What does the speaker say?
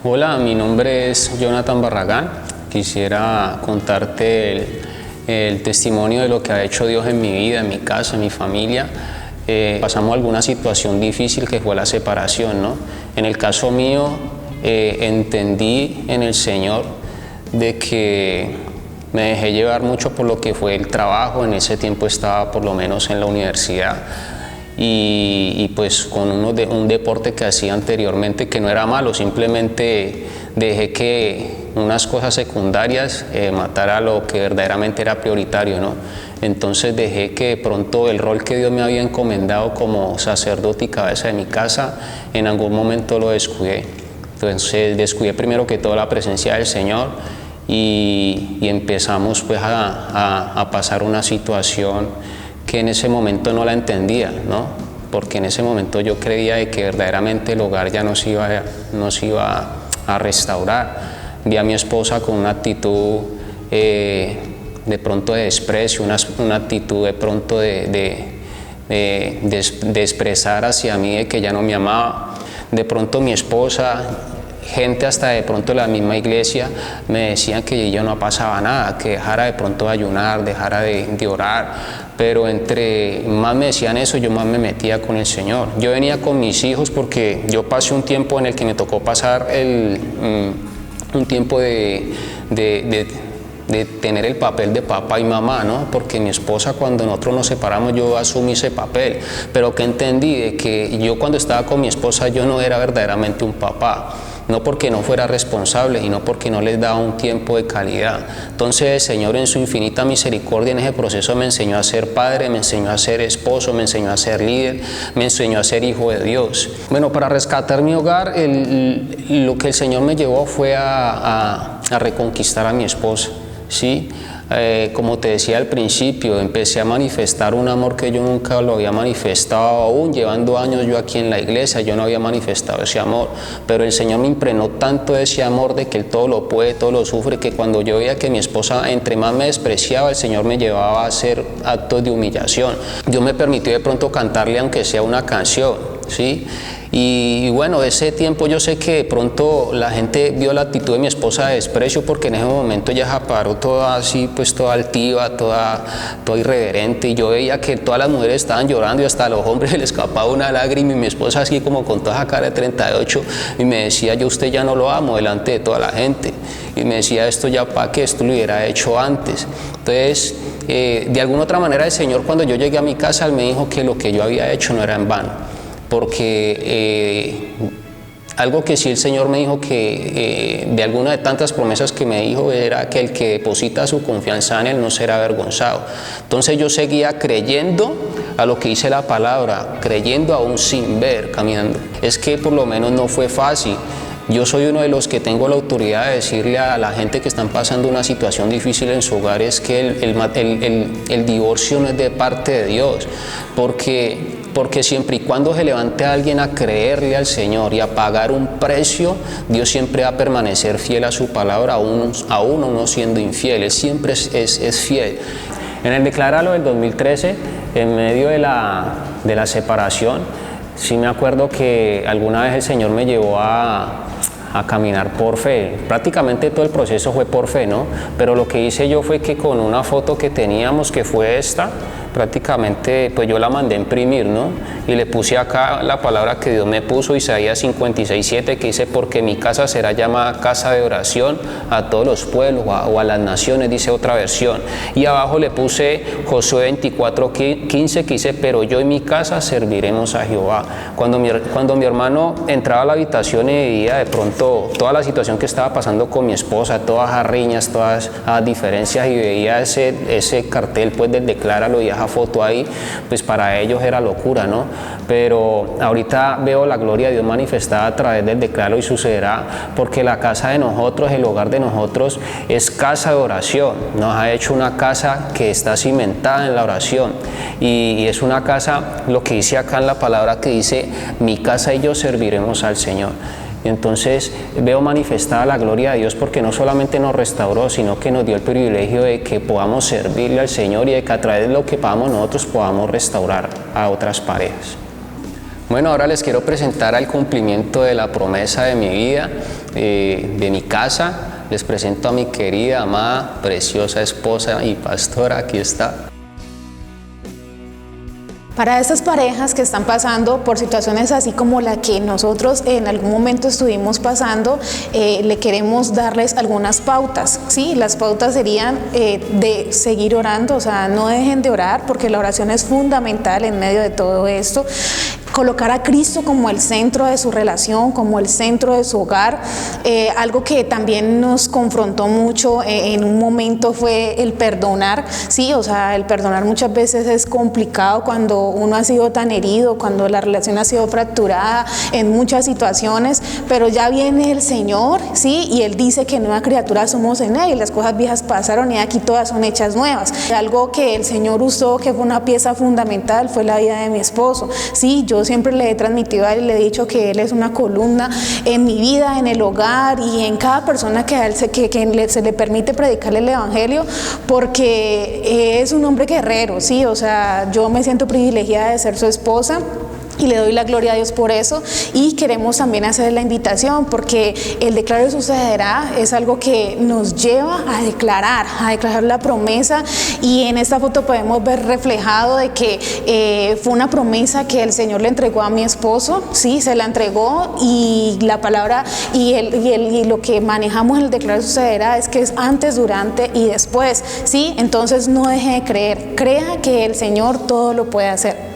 Hola, mi nombre es Jonathan Barragán. Quisiera contarte el testimonio de lo que ha hecho Dios en mi vida, en mi casa, en mi familia. Pasamos alguna situación difícil que fue la separación, ¿no? En el caso mío, entendí en el Señor de que me dejé llevar mucho por lo que fue el trabajo. En ese tiempo estaba por lo menos en la universidad. Y pues con un deporte que hacía anteriormente que no era malo, simplemente dejé que unas cosas secundarias matara lo que verdaderamente era prioritario, ¿no? Entonces dejé que de pronto el rol que Dios me había encomendado como sacerdote y cabeza de mi casa, en algún momento lo descuidé. Entonces descuidé primero que todo la presencia del Señor y empezamos pues a pasar una situación que en ese momento no la entendía, ¿no? Porque en ese momento yo creía de que verdaderamente el hogar ya nos iba a restaurar. Vi a mi esposa con una actitud de pronto de desprecio, una actitud de pronto de expresar hacia mí de que ya no me amaba. De pronto mi esposa, gente hasta de pronto de la misma iglesia me decían que yo no pasaba nada, que dejara de pronto de ayunar, dejara de orar, pero entre más me decían eso, yo más me metía con el Señor. Yo venía con mis hijos porque yo pasé un tiempo en el que me tocó pasar un tiempo de tener el papel de papá y mamá, ¿no? Porque mi esposa, cuando nosotros nos separamos, yo asumí ese papel, pero que entendí de que yo cuando estaba con mi esposa yo no era verdaderamente un papá. No porque no fuera responsable, sino porque no les daba un tiempo de calidad. Entonces el Señor en su infinita misericordia en ese proceso me enseñó a ser padre, me enseñó a ser esposo, me enseñó a ser líder, me enseñó a ser hijo de Dios. Bueno, para rescatar mi hogar, lo que el Señor me llevó fue a reconquistar a mi esposa, ¿sí? Como te decía al principio, empecé a manifestar un amor que yo nunca lo había manifestado, aún llevando años yo aquí en la iglesia, yo no había manifestado ese amor, pero el Señor me impregnó tanto de ese amor de que Él todo lo puede, todo lo sufre, que cuando yo veía que mi esposa entre más me despreciaba, el Señor me llevaba a hacer actos de humillación. Yo me permití de pronto cantarle aunque sea una canción, ¿sí? Y bueno, ese tiempo yo sé que de pronto la gente vio la actitud de mi esposa de desprecio, porque en ese momento ella se paró toda así, pues toda altiva, toda irreverente, y yo veía que todas las mujeres estaban llorando y hasta a los hombres les escapaba una lágrima, y mi esposa así como con toda esa cara de 38 y me decía: yo usted ya no lo amo delante de toda la gente, y me decía: esto ya para que esto lo hubiera hecho antes. Entonces de alguna otra manera el Señor, cuando yo llegué a mi casa, Él me dijo que lo que yo había hecho no era en vano, porque algo que sí el Señor me dijo, que de alguna de tantas promesas que me dijo, era que el que deposita su confianza en Él no será avergonzado. Entonces yo seguía creyendo a lo que dice la palabra, creyendo aún sin ver, caminando. Es que por lo menos no fue fácil. Yo soy uno de los que tengo la autoridad de decirle a la gente que están pasando una situación difícil en su hogar, es que el divorcio no es de parte de Dios, porque siempre y cuando se levante a alguien a creerle al Señor y a pagar un precio, Dios siempre va a permanecer fiel a su palabra, aún no siendo infiel. Él siempre es fiel. En el Decláralo del 2013, en medio de la separación, sí me acuerdo que alguna vez el Señor me llevó a caminar por fe. Prácticamente todo el proceso fue por fe, ¿no? Pero lo que hice yo fue que con una foto que teníamos, que fue esta, prácticamente pues yo la mandé a imprimir, ¿no? Y le puse acá la palabra que Dios me puso, Isaías 56:7, que dice: porque mi casa será llamada casa de oración a todos los pueblos o a las naciones, dice otra versión. Y abajo le puse Josué 24:15, que dice: pero yo y mi casa serviremos a Jehová. Cuando mi hermano entraba a la habitación y veía de pronto toda la situación que estaba pasando con mi esposa, todas las riñas, todas las diferencias, y veía ese cartel pues del Decláralo y esa foto ahí, pues para ellos era locura, ¿no? Pero ahorita veo la gloria de Dios manifestada a través del Decláralo, y sucederá, porque la casa de nosotros, el hogar de nosotros, es casa de oración. Nos ha hecho una casa que está cimentada en la oración, y es una casa, lo que dice acá en la palabra, que dice: mi casa y yo serviremos al Señor. Y entonces veo manifestada la gloria de Dios, porque no solamente nos restauró, sino que nos dio el privilegio de que podamos servirle al Señor, y de que a través de lo que pagamos nosotros podamos restaurar a otras parejas. Bueno, ahora les quiero presentar al cumplimiento de la promesa de mi vida, de mi casa. Les presento a mi querida, amada, preciosa esposa y pastora. Aquí está. Para estas parejas que están pasando por situaciones así como la que nosotros en algún momento estuvimos pasando, le queremos darles algunas pautas, ¿sí? Las pautas serían de seguir orando, o sea, no dejen de orar porque la oración es fundamental en medio de todo esto. Colocar a Cristo como el centro de su relación, como el centro de su hogar. Algo que también nos confrontó mucho en un momento fue el perdonar, ¿sí? O sea, el perdonar muchas veces es complicado cuando uno ha sido tan herido, cuando la relación ha sido fracturada en muchas situaciones, pero ya viene el Señor, ¿sí? Y Él dice que nueva criatura somos en Él, y las cosas viejas pasaron y aquí todas son hechas nuevas. Algo que el Señor usó, que fue una pieza fundamental, fue la vida de mi esposo, ¿sí? Yo siempre le he transmitido a él, le he dicho que él es una columna en mi vida, en el hogar y en cada persona que a él se le permite predicarle el evangelio, porque es un hombre guerrero, sí, o sea, yo me siento privilegiada de ser su esposa. Y le doy la gloria a Dios por eso, y queremos también hacer la invitación porque el declaro sucederá es algo que nos lleva a declarar la promesa, y en esta foto podemos ver reflejado de que fue una promesa que el Señor le entregó a mi esposo, sí, se la entregó, y la palabra y lo que manejamos en el declaro sucederá es que es antes, durante y después, sí, entonces no deje de creer, crea que el Señor todo lo puede hacer.